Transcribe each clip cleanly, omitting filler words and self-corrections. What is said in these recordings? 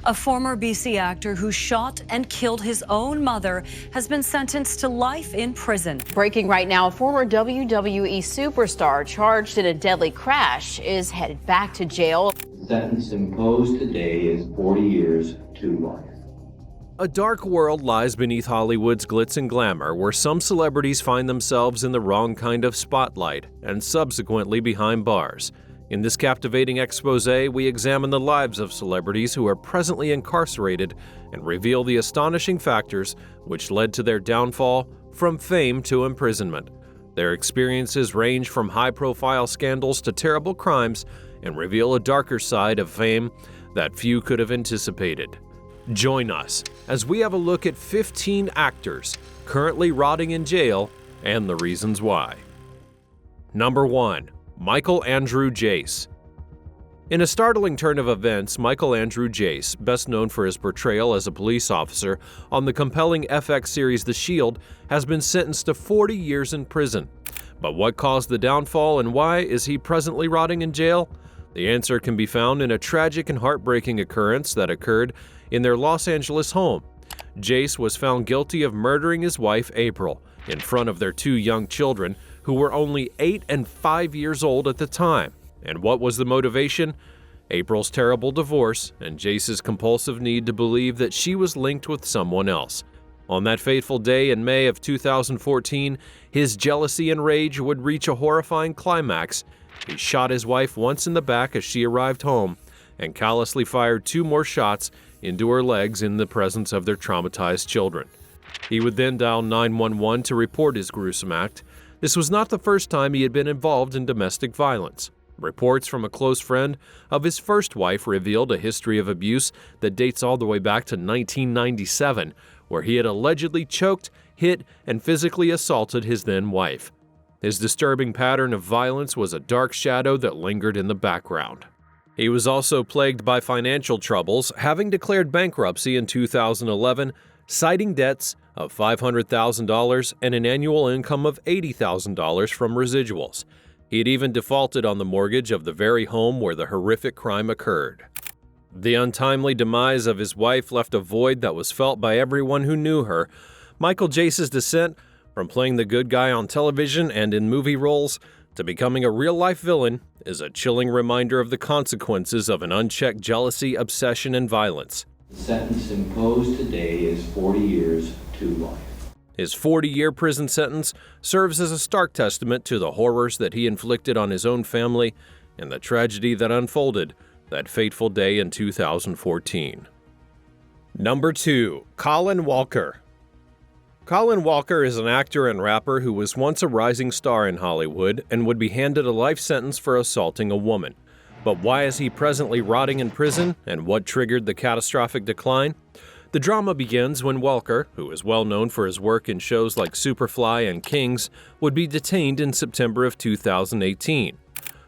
A former BC actor who shot and killed his own mother has been sentenced to life in prison. Breaking right now, a former WWE superstar charged in a deadly crash is headed back to jail. The sentence imposed today is 40 years to life. A dark world lies beneath Hollywood's glitz and glamour, where some celebrities find themselves in the wrong kind of spotlight and subsequently behind bars. In this captivating expose, we examine the lives of celebrities who are presently incarcerated and reveal the astonishing factors which led to their downfall from fame to imprisonment. Their experiences range from high-profile scandals to terrible crimes and reveal a darker side of fame that few could have anticipated. Join us as we have a look at 15 actors currently rotting in jail and the reasons why. Number 1. Michael Andrew Jace. In a startling turn of events, Michael Andrew Jace, best known for his portrayal as a police officer on the compelling FX series The Shield, has been sentenced to 40 years in prison. But what caused the downfall and why is he presently rotting in jail? The answer can be found in a tragic and heartbreaking occurrence that occurred in their Los Angeles home. Jace was found guilty of murdering his wife, April, in front of their 2 young children, who were only 8 and 5 years old at the time. And what was the motivation? April's terrible divorce and Jace's compulsive need to believe that she was linked with someone else. On that fateful day in May of 2014, his jealousy and rage would reach a horrifying climax. He shot his wife once in the back as she arrived home and callously fired 2 more shots into her legs in the presence of their traumatized children. He would then dial 911 to report his gruesome act. This was not the first time he had been involved in domestic violence. Reports from a close friend of his first wife revealed a history of abuse that dates all the way back to 1997, where he had allegedly choked, hit, and physically assaulted his then wife. His disturbing pattern of violence was a dark shadow that lingered in the background. He was also plagued by financial troubles, having declared bankruptcy in 2011, citing debts of $500,000 and an annual income of $80,000 from residuals. He had even defaulted on the mortgage of the very home where the horrific crime occurred. The untimely demise of his wife left a void that was felt by everyone who knew her. Michael Jace's descent from playing the good guy on television and in movie roles to becoming a real-life villain is a chilling reminder of the consequences of an unchecked jealousy, obsession, and violence. The sentence imposed today is 40 years to life. His 40-year prison sentence serves as a stark testament to the horrors that he inflicted on his own family and the tragedy that unfolded that fateful day in 2014. Number 2. Colin Walker. Colin Walker is an actor and rapper who was once a rising star in Hollywood and would be handed a life sentence for assaulting a woman. But why is he presently rotting in prison, and what triggered the catastrophic decline? The drama begins when Walker, who is well known for his work in shows like Superfly and Kings, would be detained in September of 2018.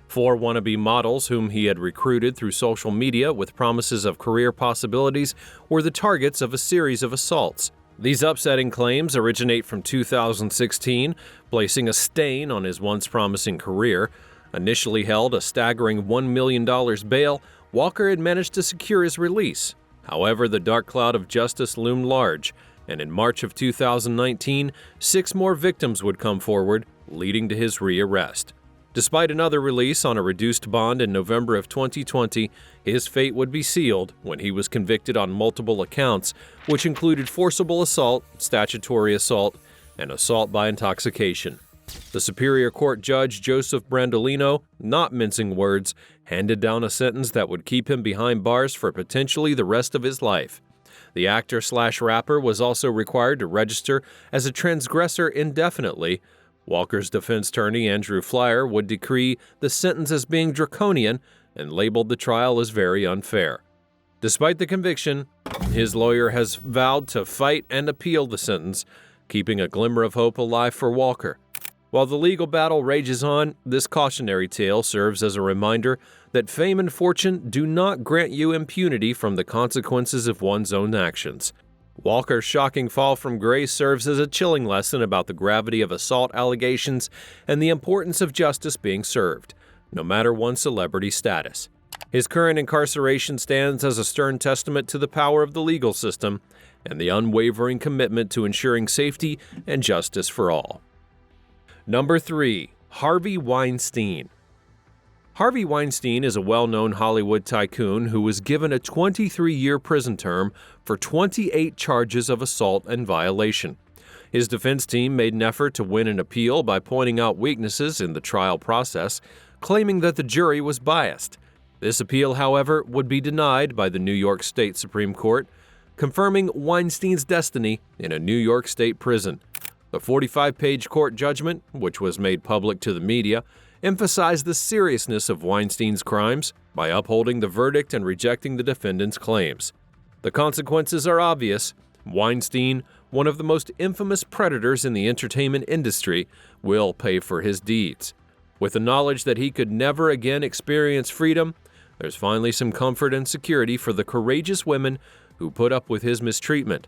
4 wannabe models whom he had recruited through social media with promises of career possibilities were the targets of a series of assaults. These upsetting claims originate from 2016, placing a stain on his once promising career. Initially held a staggering $1 million bail, Walker had managed to secure his release. However, the dark cloud of justice loomed large, and in March of 2019, 6 more victims would come forward, leading to his rearrest. Despite another release on a reduced bond in November of 2020, his fate would be sealed when he was convicted on multiple accounts, which included forcible assault, statutory assault, and assault by intoxication. The Superior Court Judge Joseph Brandolino, not mincing words, handed down a sentence that would keep him behind bars for potentially the rest of his life. The actor/rapper was also required to register as a transgressor indefinitely. Walker's defense attorney, Andrew Flyer, would decree the sentence as being draconian and labeled the trial as very unfair. Despite the conviction, his lawyer has vowed to fight and appeal the sentence, keeping a glimmer of hope alive for Walker. While the legal battle rages on, this cautionary tale serves as a reminder that fame and fortune do not grant you impunity from the consequences of one's own actions. Walker's shocking fall from grace serves as a chilling lesson about the gravity of assault allegations and the importance of justice being served, no matter one's celebrity status. His current incarceration stands as a stern testament to the power of the legal system and the unwavering commitment to ensuring safety and justice for all. Number 3. Harvey Weinstein. Harvey Weinstein is a well-known Hollywood tycoon who was given a 23-year prison term for 28 charges of assault and violation. His defense team made an effort to win an appeal by pointing out weaknesses in the trial process, claiming that the jury was biased. This appeal, however, would be denied by the New York State Supreme Court, confirming Weinstein's destiny in a New York State prison. The 45-page court judgment, which was made public to the media, emphasized the seriousness of Weinstein's crimes by upholding the verdict and rejecting the defendant's claims. The consequences are obvious. Weinstein, one of the most infamous predators in the entertainment industry, will pay for his deeds. With the knowledge that he could never again experience freedom, there's finally some comfort and security for the courageous women who put up with his mistreatment.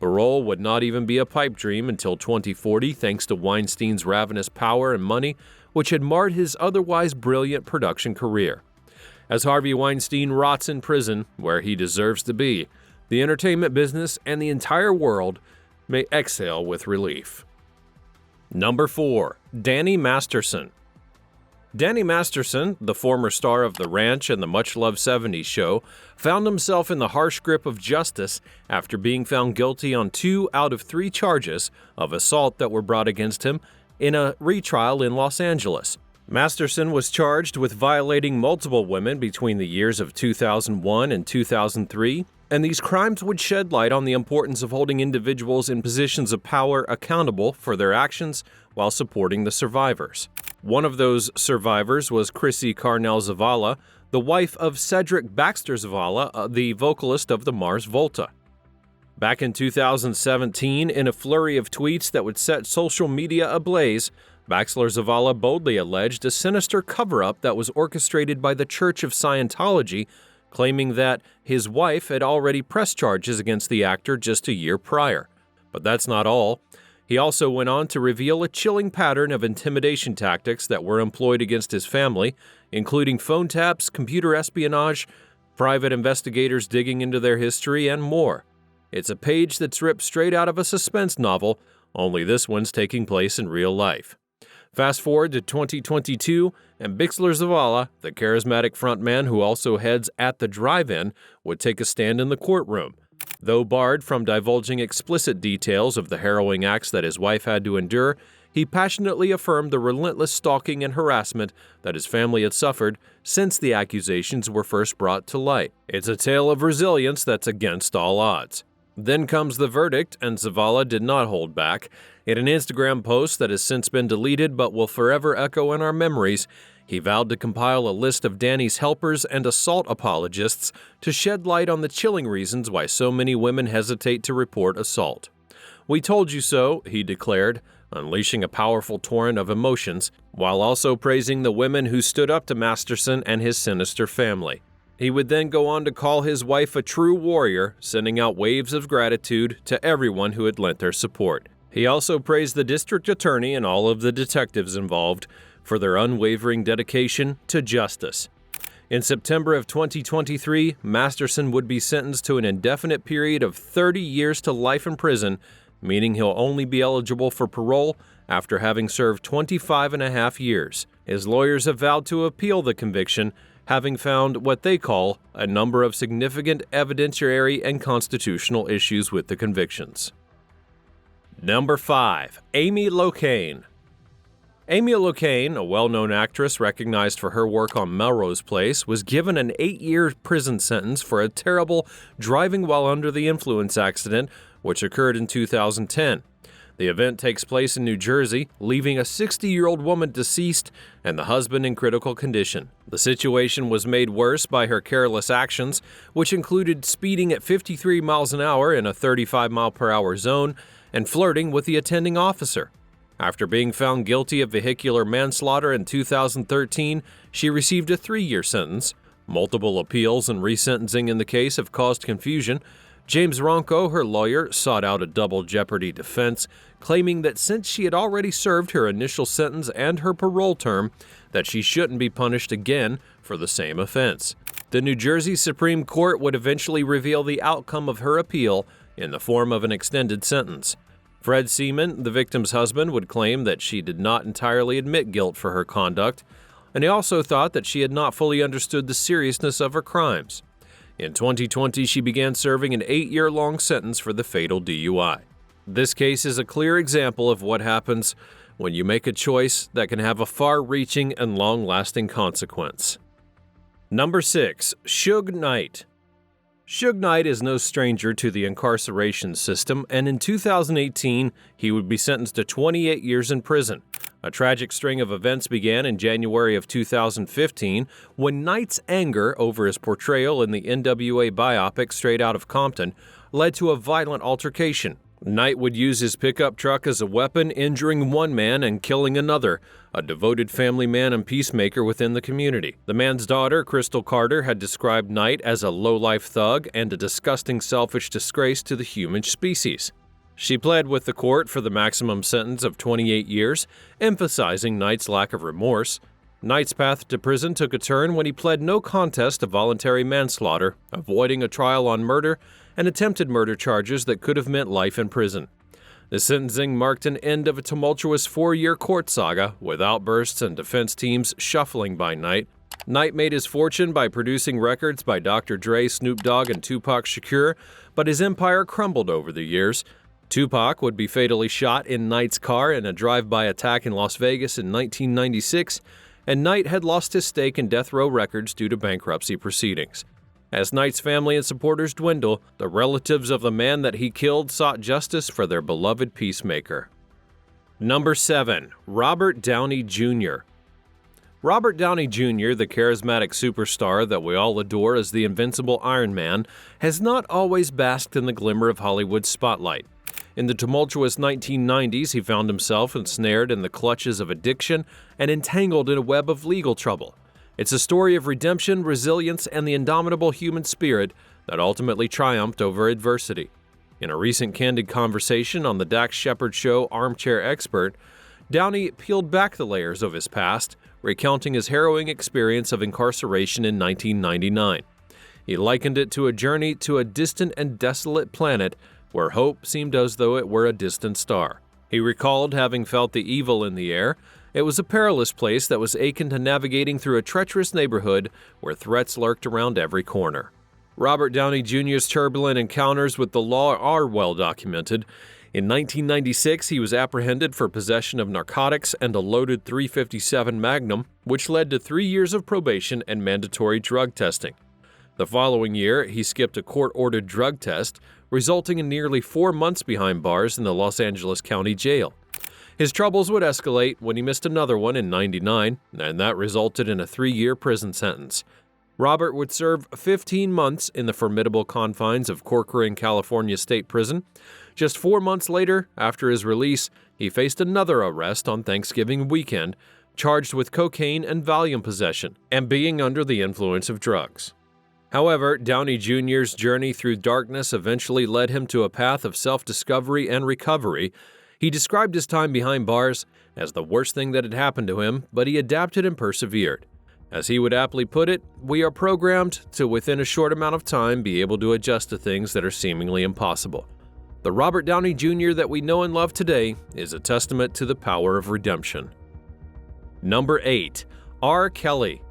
Parole would not even be a pipe dream until 2040 thanks to Weinstein's ravenous power and money, which had marred his otherwise brilliant production career. As Harvey Weinstein rots in prison, where he deserves to be, the entertainment business and the entire world may exhale with relief. Number 4. Danny Masterson. Danny Masterson, the former star of The Ranch and the much-loved 70s show, found himself in the harsh grip of justice after being found guilty on 2 out of 3 charges of assault that were brought against him in a retrial in Los Angeles. Masterson was charged with violating multiple women between the years of 2001 and 2003, and these crimes would shed light on the importance of holding individuals in positions of power accountable for their actions while supporting the survivors. One of those survivors was Chrissy Carnell Zavala, the wife of Cedric Baxter Zavala, the vocalist of the Mars Volta. Back in 2017, in a flurry of tweets that would set social media ablaze, Baxter Zavala boldly alleged a sinister cover-up that was orchestrated by the Church of Scientology, claiming that his wife had already pressed charges against the actor just a year prior. But that's not all. He also went on to reveal a chilling pattern of intimidation tactics that were employed against his family, including phone taps, computer espionage, private investigators digging into their history, and more. It's a page that's ripped straight out of a suspense novel, only this one's taking place in real life. Fast forward to 2022, and Baxter Zavala, the charismatic frontman who also heads At the Drive-In, would take a stand in the courtroom. Though barred from divulging explicit details of the harrowing acts that his wife had to endure, he passionately affirmed the relentless stalking and harassment that his family had suffered since the accusations were first brought to light. It's a tale of resilience that's against all odds. Then comes the verdict, and Zavala did not hold back. In an Instagram post that has since been deleted but will forever echo in our memories, he vowed to compile a list of Danny's helpers and assault apologists to shed light on the chilling reasons why so many women hesitate to report assault. "We told you so," he declared, unleashing a powerful torrent of emotions, while also praising the women who stood up to Masterson and his sinister family. He would then go on to call his wife a true warrior, sending out waves of gratitude to everyone who had lent their support. He also praised the district attorney and all of the detectives involved for their unwavering dedication to justice. In September of 2023, Masterson would be sentenced to an indefinite period of 30 years to life in prison, meaning he'll only be eligible for parole after having served 25.5 years. His lawyers have vowed to appeal the conviction, having found what they call a number of significant evidentiary and constitutional issues with the convictions. Number 5. Amy Locane. Amy Locane, a well-known actress recognized for her work on Melrose Place, was given an 8-year prison sentence for a terrible driving while under the influence accident, which occurred in 2010. The event takes place in New Jersey, leaving a 60-year-old woman deceased and the husband in critical condition. The situation was made worse by her careless actions, which included speeding at 53 miles an hour in a 35-mile-per-hour zone and flirting with the attending officer. After being found guilty of vehicular manslaughter in 2013, she received a 3-year sentence. Multiple appeals and resentencing in the case have caused confusion. James Ronco, her lawyer, sought out a double jeopardy defense, claiming that since she had already served her initial sentence and her parole term, that she shouldn't be punished again for the same offense. The New Jersey Supreme Court would eventually reveal the outcome of her appeal in the form of an extended sentence. Fred Seaman, the victim's husband, would claim that she did not entirely admit guilt for her conduct, and he also thought that she had not fully understood the seriousness of her crimes. In 2020, she began serving an 8-year-long sentence for the fatal DUI. This case is a clear example of what happens when you make a choice that can have a far-reaching and long-lasting consequence. Number 6. Suge Knight. Suge Knight is no stranger to the incarceration system, and in 2018, he would be sentenced to 28 years in prison. A tragic string of events began in January of 2015 when Knight's anger over his portrayal in the NWA biopic Straight Outta Compton led to a violent altercation. Knight would use his pickup truck as a weapon, injuring one man and killing another, a devoted family man and peacemaker within the community. The man's daughter, Crystal Carter, had described Knight as a low-life thug and a disgusting, selfish disgrace to the human species. She pled with the court for the maximum sentence of 28 years, emphasizing Knight's lack of remorse. Knight's path to prison took a turn when he pled no contest to voluntary manslaughter, avoiding a trial on murder and attempted murder charges that could have meant life in prison. The sentencing marked an end of a tumultuous 4-year court saga, with outbursts and defense teams shuffling by Knight. Knight made his fortune by producing records by Dr. Dre, Snoop Dogg, and Tupac Shakur, but his empire crumbled over the years. Tupac would be fatally shot in Knight's car in a drive-by attack in Las Vegas in 1996, and Knight had lost his stake in Death Row Records due to bankruptcy proceedings. As Knight's family and supporters dwindle, the relatives of the man that he killed sought justice for their beloved peacemaker. Number 7. Robert Downey Jr. Robert Downey Jr., the charismatic superstar that we all adore as the invincible Iron Man, has not always basked in the glimmer of Hollywood's spotlight. In the tumultuous 1990s, he found himself ensnared in the clutches of addiction and entangled in a web of legal trouble. It's a story of redemption, resilience, and the indomitable human spirit that ultimately triumphed over adversity. In a recent candid conversation on the Dax Shepard Show Armchair Expert, Downey peeled back the layers of his past, recounting his harrowing experience of incarceration in 1999. He likened it to a journey to a distant and desolate planet where hope seemed as though it were a distant star. He recalled having felt the evil in the air. It was a perilous place that was akin to navigating through a treacherous neighborhood where threats lurked around every corner. Robert Downey Jr.'s turbulent encounters with the law are well documented. In 1996, he was apprehended for possession of narcotics and a loaded .357 Magnum, which led to 3 years of probation and mandatory drug testing. The following year, he skipped a court-ordered drug test, resulting in nearly 4 months behind bars in the Los Angeles County Jail. His troubles would escalate when he missed another one in '99, and that resulted in a 3-year prison sentence. Robert would serve 15 months in the formidable confines of Corcoran, California State Prison. Just 4 months later, after his release, he faced another arrest on Thanksgiving weekend, charged with cocaine and Valium possession, and being under the influence of drugs. However, Downey Jr.'s journey through darkness eventually led him to a path of self-discovery and recovery. He described his time behind bars as the worst thing that had happened to him, but he adapted and persevered. As he would aptly put it, we are programmed to, within a short amount of time, be able to adjust to things that are seemingly impossible. The Robert Downey Jr. that we know and love today is a testament to the power of redemption. Number 8. R. Kelly.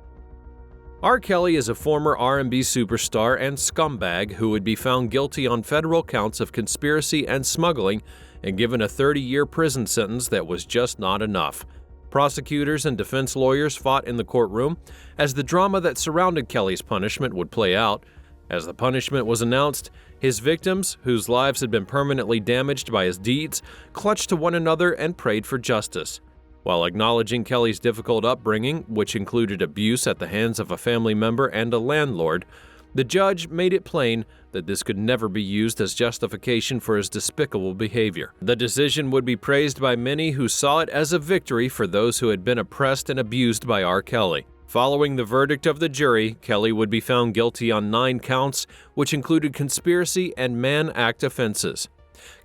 R. Kelly is a former R&B superstar and scumbag who would be found guilty on federal counts of conspiracy and smuggling and given a 30-year prison sentence that was just not enough. Prosecutors and defense lawyers fought in the courtroom as the drama that surrounded Kelly's punishment would play out. As the punishment was announced, his victims, whose lives had been permanently damaged by his deeds, clutched to one another and prayed for justice. While acknowledging Kelly's difficult upbringing, which included abuse at the hands of a family member and a landlord, the judge made it plain that this could never be used as justification for his despicable behavior. The decision would be praised by many who saw it as a victory for those who had been oppressed and abused by R. Kelly. Following the verdict of the jury, Kelly would be found guilty on 9 counts, which included conspiracy and Mann Act offenses.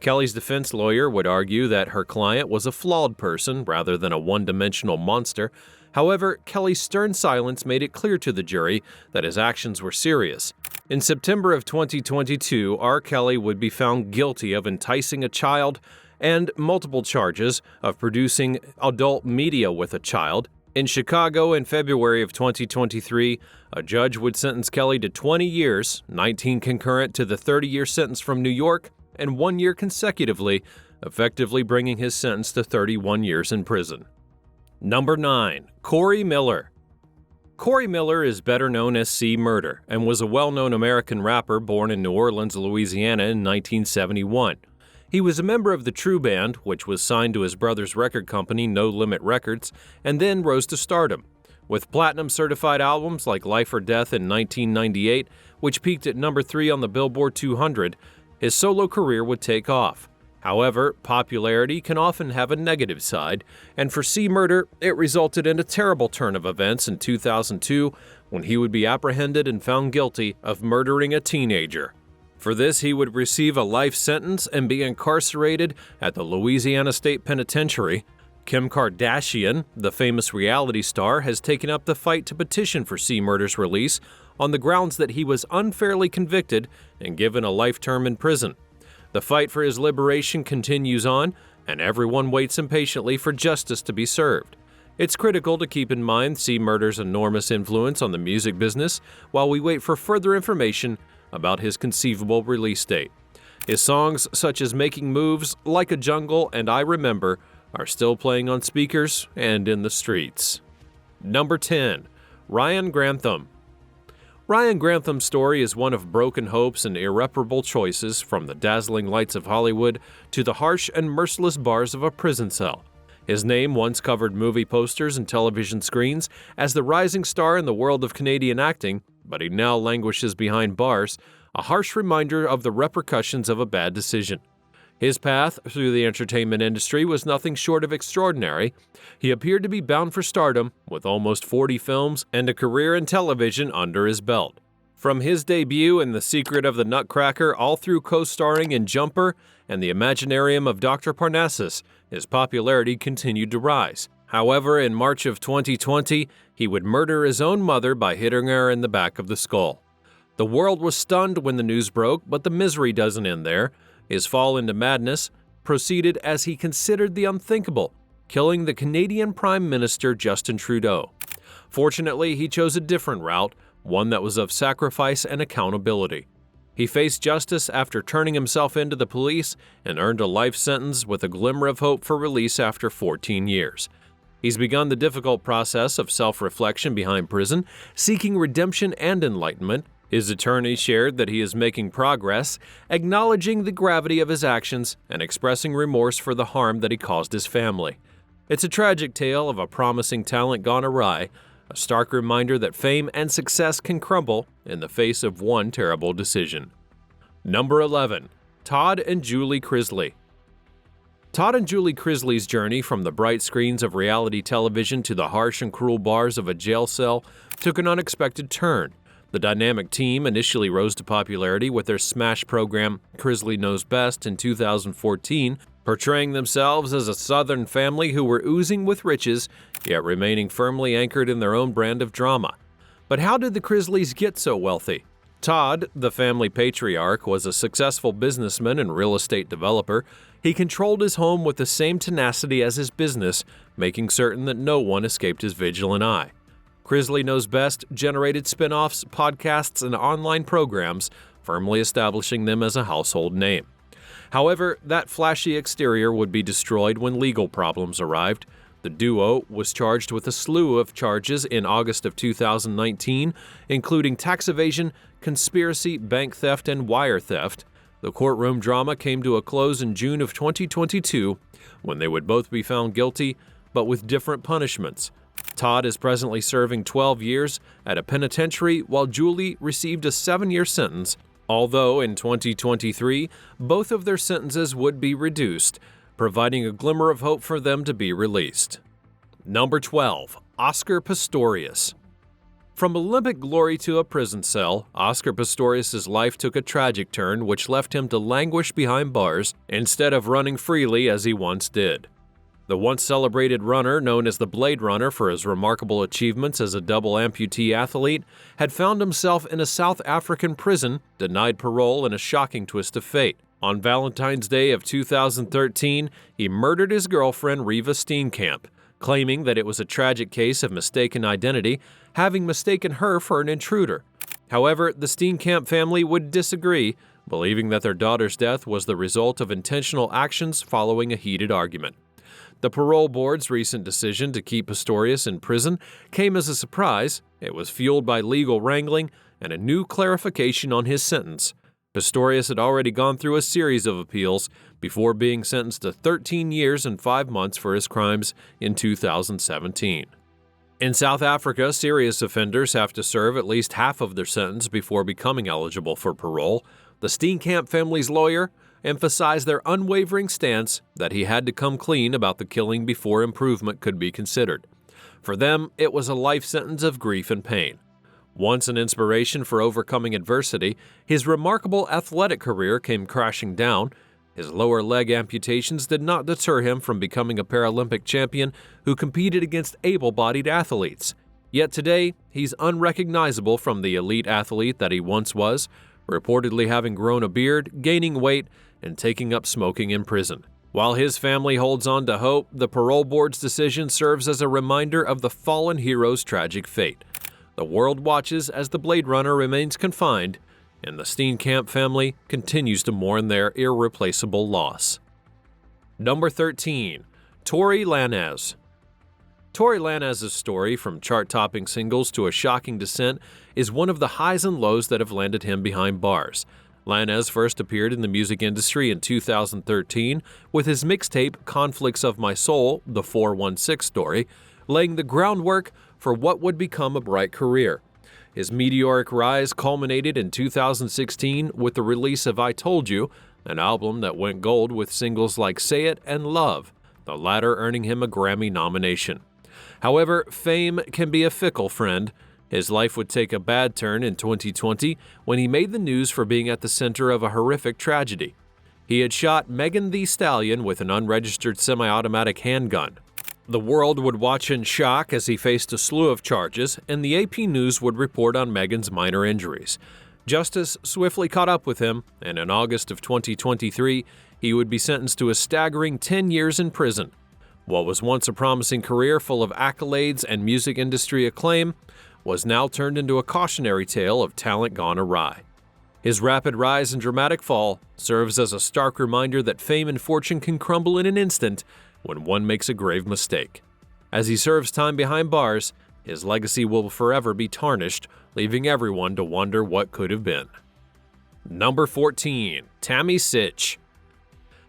Kelly's defense lawyer would argue that her client was a flawed person rather than a one-dimensional monster, However, Kelly's stern silence made it clear to the jury that his actions were serious. In September of 2022, R. Kelly would be found guilty of enticing a child and multiple charges of producing adult media with a child. In Chicago in February of 2023, a judge would sentence Kelly to 20 years, 19 concurrent to the 30-year sentence from New York, and 1 year consecutively, effectively bringing his sentence to 31 years in prison. Number 9. Corey Miller. Corey Miller is better known as C. Murder and was a well-known American rapper born in New Orleans, Louisiana in 1971. He was a member of the True Band, which was signed to his brother's record company, No Limit Records, and then rose to stardom. With platinum-certified albums like Life or Death in 1998, which peaked at number 3 on the Billboard 200, his solo career would take off. However, popularity can often have a negative side, and for C. Murder, it resulted in a terrible turn of events in 2002 when he would be apprehended and found guilty of murdering a teenager. For this, he would receive a life sentence and be incarcerated at the Louisiana State Penitentiary. Kim Kardashian, the famous reality star, has taken up the fight to petition for C. Murder's release on the grounds that he was unfairly convicted and given a life term in prison. The fight for his liberation continues on, and everyone waits impatiently for justice to be served. It's critical to keep in mind C. Murder's enormous influence on the music business while we wait for further information about his conceivable release date. His songs such as Making Moves, Like a Jungle, and I Remember are still playing on speakers and in the streets. Number 10. Ryan Grantham. Ryan Grantham's story is one of broken hopes and irreparable choices, from the dazzling lights of Hollywood to the harsh and merciless bars of a prison cell. His name once covered movie posters and television screens as the rising star in the world of Canadian acting, but he now languishes behind bars, a harsh reminder of the repercussions of a bad decision. His path through the entertainment industry was nothing short of extraordinary. He appeared to be bound for stardom, with almost 40 films and a career in television under his belt. From his debut in The Secret of the Nutcracker all through co-starring in Jumper and The Imaginarium of Dr. Parnassus, his popularity continued to rise. However, in March of 2020, he would murder his own mother by hitting her in the back of the skull. The world was stunned when the news broke, but the misery doesn't end there. His fall into madness proceeded as he considered the unthinkable, killing the Canadian Prime Minister Justin Trudeau. Fortunately, he chose a different route, one that was of sacrifice and accountability. He faced justice after turning himself into the police and earned a life sentence with a glimmer of hope for release after 14 years. He's begun the difficult process of self-reflection behind prison, seeking redemption and enlightenment. His attorney shared that he is making progress, acknowledging the gravity of his actions and expressing remorse for the harm that he caused his family. It's a tragic tale of a promising talent gone awry, a stark reminder that fame and success can crumble in the face of one terrible decision. Number 11. Todd and Julie Crisley. Todd and Julie Crisley's journey from the bright screens of reality television to the harsh and cruel bars of a jail cell took an unexpected turn. The dynamic team initially rose to popularity with their smash program Crisley Knows Best in 2014, portraying themselves as a Southern family who were oozing with riches, yet remaining firmly anchored in their own brand of drama. But how did the Crisleys get so wealthy? Todd, the family patriarch, was a successful businessman and real estate developer. He controlled his home with the same tenacity as his business, making certain that no one escaped his vigilant eye. Crisley Knows Best generated spin-offs, podcasts, and online programs, firmly establishing them as a household name. However, that flashy exterior would be destroyed when legal problems arrived. The duo was charged with a slew of charges in August of 2019, including tax evasion, conspiracy, bank theft, and wire theft. The courtroom drama came to a close in June of 2022, when they would both be found guilty, but with different punishments. Todd is presently serving 12 years at a penitentiary, while Julie received a 7-year sentence, although in 2023, both of their sentences would be reduced, providing a glimmer of hope for them to be released. Number 12. Oscar Pistorius. From Olympic glory to a prison cell, Oscar Pistorius' life took a tragic turn which left him to languish behind bars instead of running freely as he once did. The once celebrated runner, known as the Blade Runner for his remarkable achievements as a double amputee athlete, had found himself in a South African prison, denied parole in a shocking twist of fate. On Valentine's Day of 2013, he murdered his girlfriend Reva Steenkamp, claiming that it was a tragic case of mistaken identity, having mistaken her for an intruder. However, the Steenkamp family would disagree, believing that their daughter's death was the result of intentional actions following a heated argument. The parole board's recent decision to keep Pistorius in prison came as a surprise. It was fueled by legal wrangling and a new clarification on his sentence. Pistorius had already gone through a series of appeals before being sentenced to 13 years and 5 months for his crimes in 2017. In South Africa, serious offenders have to serve at least half of their sentence before becoming eligible for parole. The Steenkamp family's lawyer emphasized their unwavering stance that he had to come clean about the killing before improvement could be considered. For them, it was a life sentence of grief and pain. Once an inspiration for overcoming adversity, his remarkable athletic career came crashing down. His lower leg amputations did not deter him from becoming a Paralympic champion who competed against able-bodied athletes. Yet today, he's unrecognizable from the elite athlete that he once was, reportedly having grown a beard, gaining weight, and taking up smoking in prison. While his family holds on to hope, the parole board's decision serves as a reminder of the fallen hero's tragic fate. The world watches as the Blade Runner remains confined, and the Steenkamp family continues to mourn their irreplaceable loss. Number 13. Tory Lanez. Tory Lanez's story, from chart-topping singles to a shocking descent, is one of the highs and lows that have landed him behind bars. Lanez first appeared in the music industry in 2013 with his mixtape Conflicts of My Soul, the 416 story, laying the groundwork for what would become a bright career. His meteoric rise culminated in 2016 with the release of I Told You, an album that went gold with singles like Say It and Love, the latter earning him a Grammy nomination. However, fame can be a fickle friend. His life would take a bad turn in 2020 when he made the news for being at the center of a horrific tragedy. He had shot Megan Thee Stallion with an unregistered semi-automatic handgun. The world would watch in shock as he faced a slew of charges, and the AP News would report on Megan's minor injuries. Justice swiftly caught up with him, and in August of 2023, he would be sentenced to a staggering 10 years in prison. What was once a promising career full of accolades and music industry acclaim was now turned into a cautionary tale of talent gone awry. His rapid rise and dramatic fall serves as a stark reminder that fame and fortune can crumble in an instant when one makes a grave mistake. As he serves time behind bars, his legacy will forever be tarnished, leaving everyone to wonder what could have been. Number 14. Tammy Sytch.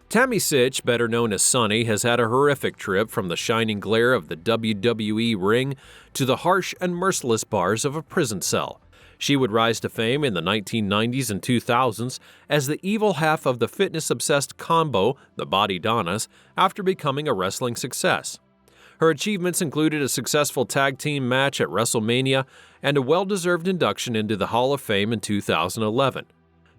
Tammy Sytch, better known as Sunny, has had a horrific trip from the shining glare of the WWE ring to the harsh and merciless bars of a prison cell. She would rise to fame in the 1990s and 2000s as the evil half of the fitness-obsessed combo, the Body Donnas, after becoming a wrestling success. Her achievements included a successful tag team match at WrestleMania and a well-deserved induction into the Hall of Fame in 2011.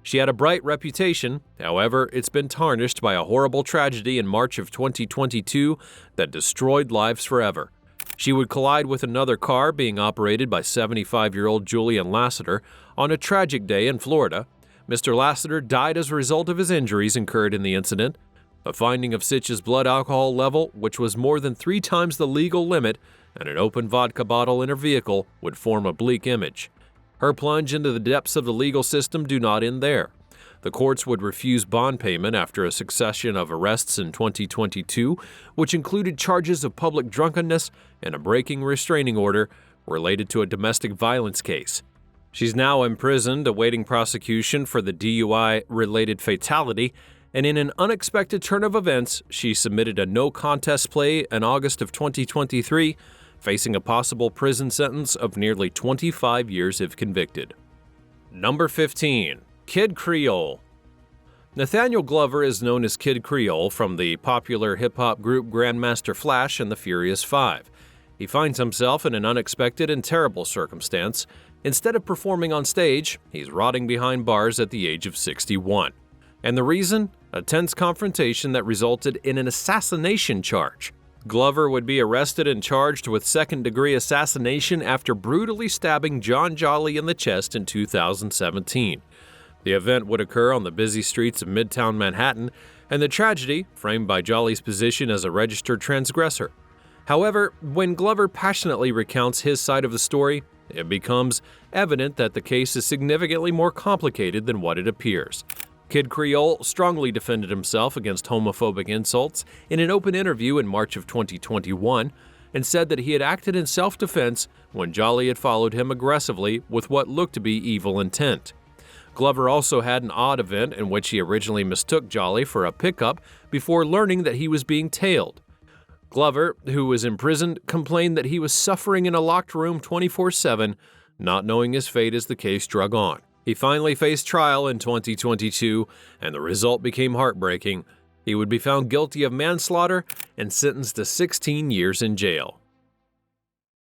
She had a bright reputation, however, it's been tarnished by a horrible tragedy in March of 2022 that destroyed lives forever. She would collide with another car being operated by 75-year-old Julian Lassiter on a tragic day in Florida. Mr. Lassiter died as a result of his injuries incurred in the incident. A finding of Sytch's blood alcohol level, which was more than 3 times the legal limit, and an open vodka bottle in her vehicle would form a bleak image. Her plunge into the depths of the legal system do not end there. The courts would refuse bond payment after a succession of arrests in 2022, which included charges of public drunkenness and a breaking restraining order related to a domestic violence case. She's now imprisoned, awaiting prosecution for the DUI-related fatality, and in an unexpected turn of events, she submitted a no-contest plea in August of 2023, facing a possible prison sentence of nearly 25 years if convicted. Number 15. Kid Creole. Nathaniel Glover is known as Kid Creole from the popular hip-hop group Grandmaster Flash and the Furious Five. He finds himself in an unexpected and terrible circumstance. Instead of performing on stage, he's rotting behind bars at the age of 61. And the reason? A tense confrontation that resulted in an assassination charge. Glover would be arrested and charged with second-degree assassination after brutally stabbing John Jolly in the chest in 2017. The event would occur on the busy streets of Midtown Manhattan, and the tragedy framed by Jolly's position as a registered transgressor. However, when Glover passionately recounts his side of the story, it becomes evident that the case is significantly more complicated than what it appears. Kid Creole strongly defended himself against homophobic insults in an open interview in March of 2021 and said that he had acted in self-defense when Jolly had followed him aggressively with what looked to be evil intent. Glover also had an odd event in which he originally mistook Jolly for a pickup before learning that he was being tailed. Glover, who was imprisoned, complained that he was suffering in a locked room 24/7, not knowing his fate as the case drug on. He finally faced trial in 2022, and the result became heartbreaking. He would be found guilty of manslaughter and sentenced to 16 years in jail.